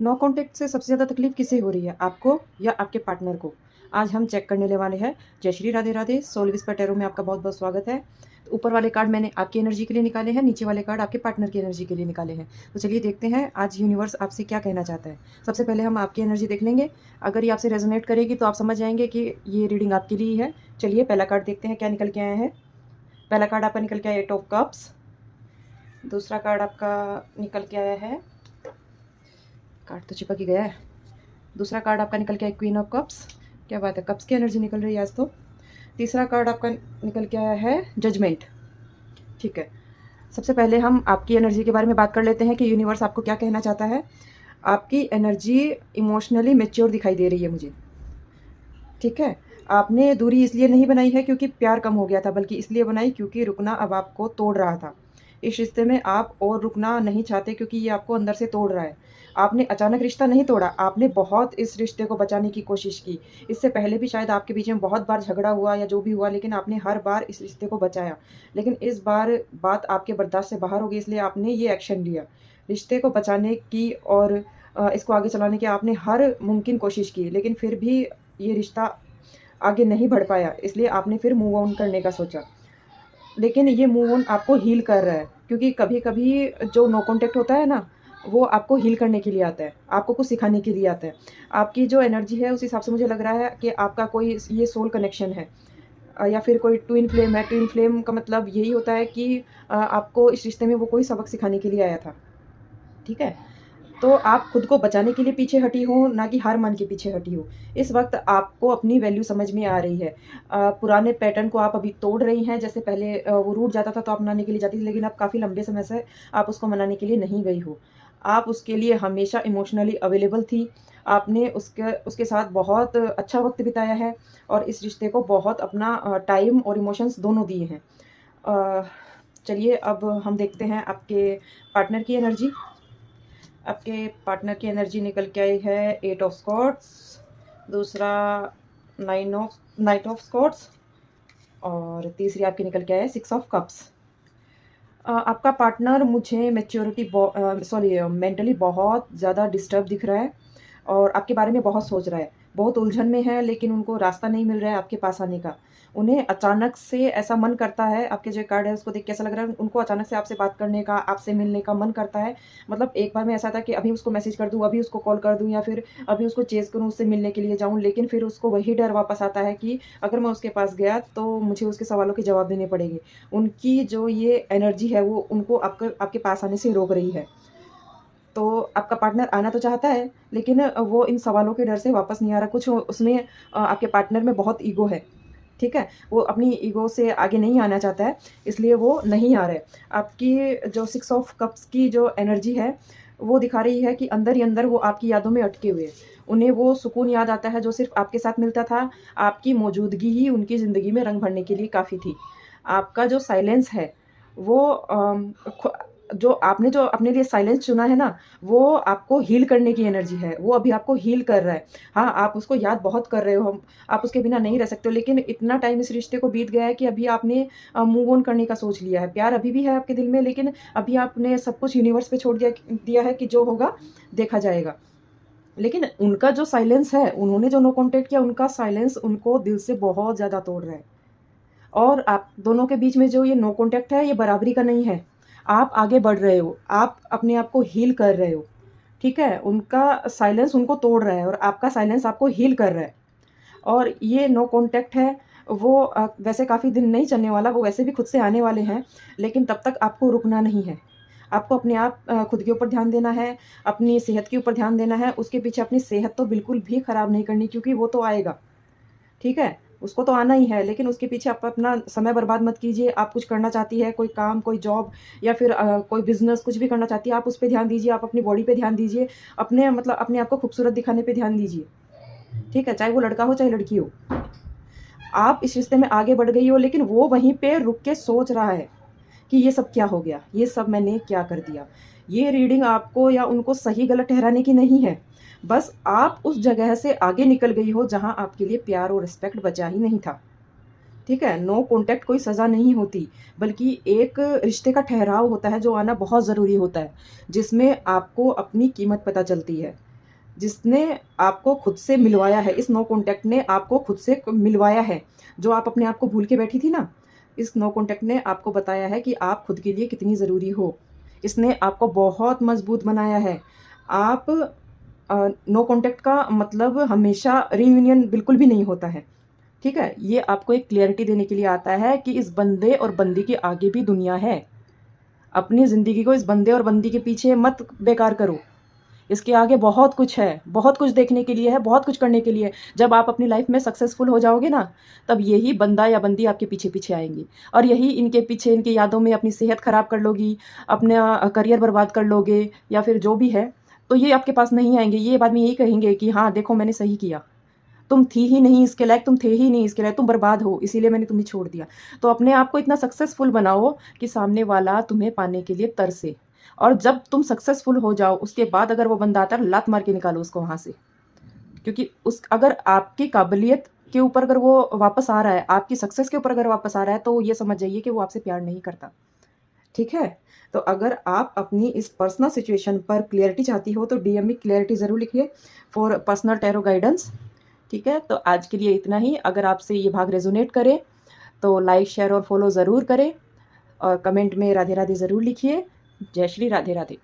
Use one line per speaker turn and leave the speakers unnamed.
No contact से सबसे ज़्यादा तकलीफ़ किसे हो रही है, आपको या आपके पार्टनर को? आज हम चेक करने वाले हैं। जय Shri Radhe Radhe. Soul whisper tarot में आपका बहुत-बहुत स्वागत है। तो ऊपर वाले कार्ड मैंने आपकी एनर्जी के लिए निकाले हैं, नीचे वाले कार्ड आपके पार्टनर की एनर्जी के लिए निकाले हैं। तो चलिए देखते हैं आज यूनिवर्स आपसे क्या कहना चाहता है। सबसे पहले हम आपकी एनर्जी देख लेंगे। अगर ये आपसे रेज़ोनेट करेगी तो आप समझ जाएँगे कि ये रीडिंग आपके लिए ही है। चलिए पहला कार्ड देखते हैं क्या निकल के आया है। पहला कार्ड आपका निकल के आया 8 ऑफ कप्स। दूसरा कार्ड आपका निकल के आया है, कार्ड तो चिपक ही गया है। दूसरा कार्ड आपका निकल के आया क्वीन ऑफ कप्स। क्या बात है, कप्स की एनर्जी निकल रही है आज तो। तीसरा कार्ड आपका निकल के आया है जजमेंट। ठीक है, सबसे पहले हम आपकी एनर्जी के बारे में बात कर लेते हैं कि यूनिवर्स आपको क्या कहना चाहता है। आपकी एनर्जी इमोशनली मैच्योर दिखाई दे रही है मुझे। ठीक है, आपने दूरी इसलिए नहीं बनाई है क्योंकि प्यार कम हो गया था, बल्कि इसलिए बनाई क्योंकि रुकना अब आपको तोड़ रहा था। इस रिश्ते में आप और रुकना नहीं चाहते क्योंकि ये आपको अंदर से तोड़ रहा है। आपने अचानक रिश्ता नहीं तोड़ा, आपने बहुत इस रिश्ते को बचाने की कोशिश की। इससे पहले भी शायद आपके बीच में बहुत बार झगड़ा हुआ या जो भी हुआ, लेकिन आपने हर बार इस रिश्ते को बचाया। लेकिन इस बार बात आपके बर्दाश्त से बाहर हो गई, इसलिए आपने ये एक्शन लिया। रिश्ते को बचाने की और इसको आगे चलाने की आपने हर मुमकिन कोशिश की, लेकिन फिर भी ये रिश्ता आगे नहीं बढ़ पाया, इसलिए आपने फिर मूव ऑन करने का सोचा। लेकिन ये मूव ऑन आपको हील कर रहा है, क्योंकि कभी-कभी जो नो कॉन्टैक्ट होता है ना, वो आपको हील करने के लिए आता है, आपको कुछ सिखाने के लिए आता है। आपकी जो एनर्जी है उस हिसाब से मुझे लग रहा है कि आपका कोई ये सोल कनेक्शन है, या फिर कोई ट्विन फ्लेम है। ट्विन फ्लेम का मतलब यही होता है कि आपको इस रिश्ते में वो कोई सबक सिखाने के लिए आया था। ठीक है? तो आप खुद को बचाने के लिए पीछे हटी हो, ना कि हार मान के पीछे हटी हो। इस वक़्त आपको अपनी वैल्यू समझ में आ रही है। पुराने पैटर्न को आप अभी तोड़ रही हैं। जैसे पहले वो रूठ जाता था तो आप मनाने के लिए जाती थी, लेकिन अब काफ़ी लंबे समय से आप उसको मनाने के लिए नहीं गई हो। आप उसके लिए हमेशा इमोशनली अवेलेबल थी। आपने उसके उसके साथ बहुत अच्छा वक़्त बिताया है और इस रिश्ते को बहुत अपना टाइम और इमोशंस दोनों दिए हैं। अ, चलिए अब हम देखते हैं आपके पार्टनर की एनर्जी। आपके पार्टनर की एनर्जी निकल के आई है 8 ऑफ स्कॉट्स, दूसरा नाइट ऑफ स्कॉट्स और तीसरी आपकी निकल के आया है 6 ऑफ कप्स। आपका पार्टनर मुझे मेंटली बहुत ज़्यादा डिस्टर्ब दिख रहा है और आपके बारे में बहुत सोच रहा है। बहुत उलझन में है, लेकिन उनको रास्ता नहीं मिल रहा है आपके पास आने का। उन्हें अचानक से ऐसा मन करता है, आपके जो कार्ड है उसको देख के ऐसा लग रहा है उनको अचानक से आपसे बात करने का, आपसे मिलने का मन करता है। मतलब एक बार में ऐसा था कि अभी उसको मैसेज कर दूँ, अभी उसको कॉल कर दूँ या फिर अभी उसको चेज़ करूँ, उससे मिलने के लिए जाऊँ, लेकिन फिर उसको वही डर वापस आता है कि अगर मैं उसके पास गया तो मुझे उसके सवालों के जवाब देने पड़ेंगे। उनकी जो ये एनर्जी है वो उनको आपके पास आने से रोक रही है। तो आपका पार्टनर आना तो चाहता है, लेकिन वो इन सवालों के डर से वापस नहीं आ रहा। कुछ उसमें आपके पार्टनर में बहुत ईगो है, ठीक है? वो अपनी ईगो से आगे नहीं आना चाहता है, इसलिए वो नहीं आ रहा है। आपकी जो 6 ऑफ कप्स की जो एनर्जी है, वो दिखा रही है कि अंदर ही अंदर वो आपकी यादों में अटके हुए हैं। उन्हें वो सुकून याद आता है जो सिर्फ़ आपके साथ मिलता था। आपकी मौजूदगी ही उनकी ज़िंदगी में रंग भरने के लिए काफ़ी थी। आपका जो साइलेंस है, वो ख जो आपने जो अपने लिए साइलेंस चुना है ना, वो आपको हील करने की एनर्जी है। वो अभी आपको हील कर रहा है। हाँ, आप उसको याद बहुत कर रहे हो, आप उसके बिना नहीं रह सकते हो, लेकिन इतना टाइम इस रिश्ते को बीत गया है कि अभी आपने मूव ऑन करने का सोच लिया है। प्यार अभी भी है आपके दिल में, लेकिन अभी आपने सब कुछ यूनिवर्स पे छोड़ दिया है कि जो होगा देखा जाएगा। लेकिन उनका जो साइलेंस है, उन्होंने जो नो कॉन्टैक्ट किया, उनका साइलेंस उनको दिल से बहुत ज़्यादा तोड़ रहा है। और आप दोनों के बीच में जो ये नो कॉन्टैक्ट है, ये बराबरी का नहीं है। आप आगे बढ़ रहे हो, आप अपने आप को हील कर रहे हो, ठीक है? उनका साइलेंस उनको तोड़ रहा है और आपका साइलेंस आपको हील कर रहा है। और ये नो कॉन्टैक्ट है, वो वैसे काफ़ी दिन नहीं चलने वाला, वो वैसे भी खुद से आने वाले हैं, लेकिन तब तक आपको रुकना नहीं है। आपको अपने आप खुद के ऊपर ध्यान देना है, अपनी सेहत के ऊपर ध्यान देना है, उसके पीछे अपनी सेहत तो बिल्कुल भी खराब नहीं करनी, क्योंकि वो तो आएगा। ठीक है? उसको तो आना ही है, लेकिन उसके पीछे आप अपना समय बर्बाद मत कीजिए। आप कुछ करना चाहती है, कोई काम, कोई जॉब या फिर कोई बिज़नेस कुछ भी करना चाहती है, आप उस पे ध्यान दीजिए, आप अपनी बॉडी पे ध्यान दीजिए, अपने मतलब अपने आप को खूबसूरत दिखाने पे ध्यान दीजिए। ठीक है? चाहे वो लड़का हो, चाहे लड़की हो। आप इस रिश्ते में आगे बढ़ गई हो, लेकिन वो वहीं पे रुक के सोच रहा है कि ये सब क्या हो गया? ये सब मैंने क्या कर दिया? ये रीडिंग आपको या उनको सही-गलत ठहराने की नहीं है। बस आप उस जगह से आगे निकल गई हो जहाँ आपके लिए प्यार और रिस्पेक्ट बचा ही नहीं था। ठीक है? नो कॉन्टैक्ट कोई सज़ा नहीं होती, बल्कि एक रिश्ते का ठहराव होता है जो आना बहुत ज़रूरी होता है, जिसमें आपको अपनी कीमत पता चलती है। जिसने आपको खुद से मिलवाया है। इस नो कॉन्टैक्ट ने आपको खुद से मिलवाया है। जो आप अपने आप को भूल के बैठी थी ना, इस नो कॉन्टैक्ट ने आपको बताया है कि आप खुद के लिए कितनी ज़रूरी हो। इसने आपको बहुत मज़बूत बनाया है। आप नो कॉन्टैक्ट का मतलब हमेशा रियूनियन बिल्कुल भी नहीं होता है, ठीक है? ये आपको एक क्लैरिटी देने के लिए आता है कि इस बंदे और बंदी के आगे भी दुनिया है। अपनी ज़िंदगी को इस बंदे और बंदी के पीछे मत बेकार करो। इसके आगे बहुत कुछ है, बहुत कुछ देखने के लिए है, बहुत कुछ करने के लिए है। जब आप अपनी लाइफ़ में सक्सेसफुल हो जाओगे ना, तब यही बंदा या बंदी आपके पीछे-पीछे आएँगी और यही इनके पीछे, इनकी यादों में अपनी सेहत ख़राब कर लोगी, अपना करियर बर्बाद कर लोगे या फिर जो भी है, तो ये आपके पास नहीं आएँगे। ये बाद में यही कहेंगे कि हाँ, देखो मैंने सही किया। तुम थी ही नहीं इसके लायक, तुम थे ही नहीं इसके लायक, तुम बर्बाद हो, इसीलिए मैंने तुम्हें छोड़ दिया। तो अपने आप को इतना सक्सेसफुल बनाओ कि सामने वाला तुम्हें पाने के लिए तरसे। और जब तुम सक्सेसफुल हो जाओ, उसके बाद अगर वो बंदा आता है, लात मार के निकालो उसको वहाँ से। क्योंकि उस अगर आपकी काबिलियत के ऊपर अगर वो वापस आ रहा है, आपकी सक्सेस के ऊपर अगर वापस आ रहा है, तो ये समझ जाइए कि वो आपसे प्यार नहीं करता। ठीक है? तो अगर आप अपनी इस पर्सनल सिचुएशन पर क्लैरिटी चाहती हो, तो डीएम में क्लैरिटी ज़रूर लिखिए फॉर पर्सनल टैरो गाइडेंस। ठीक है? तो आज के लिए इतना ही। अगर आपसे ये भाग रेज़ोनेट करे, तो लाइक, शेयर और फॉलो ज़रूर करें और कमेंट में राधे राधे ज़रूर लिखिए। जय श्री राधे राधे।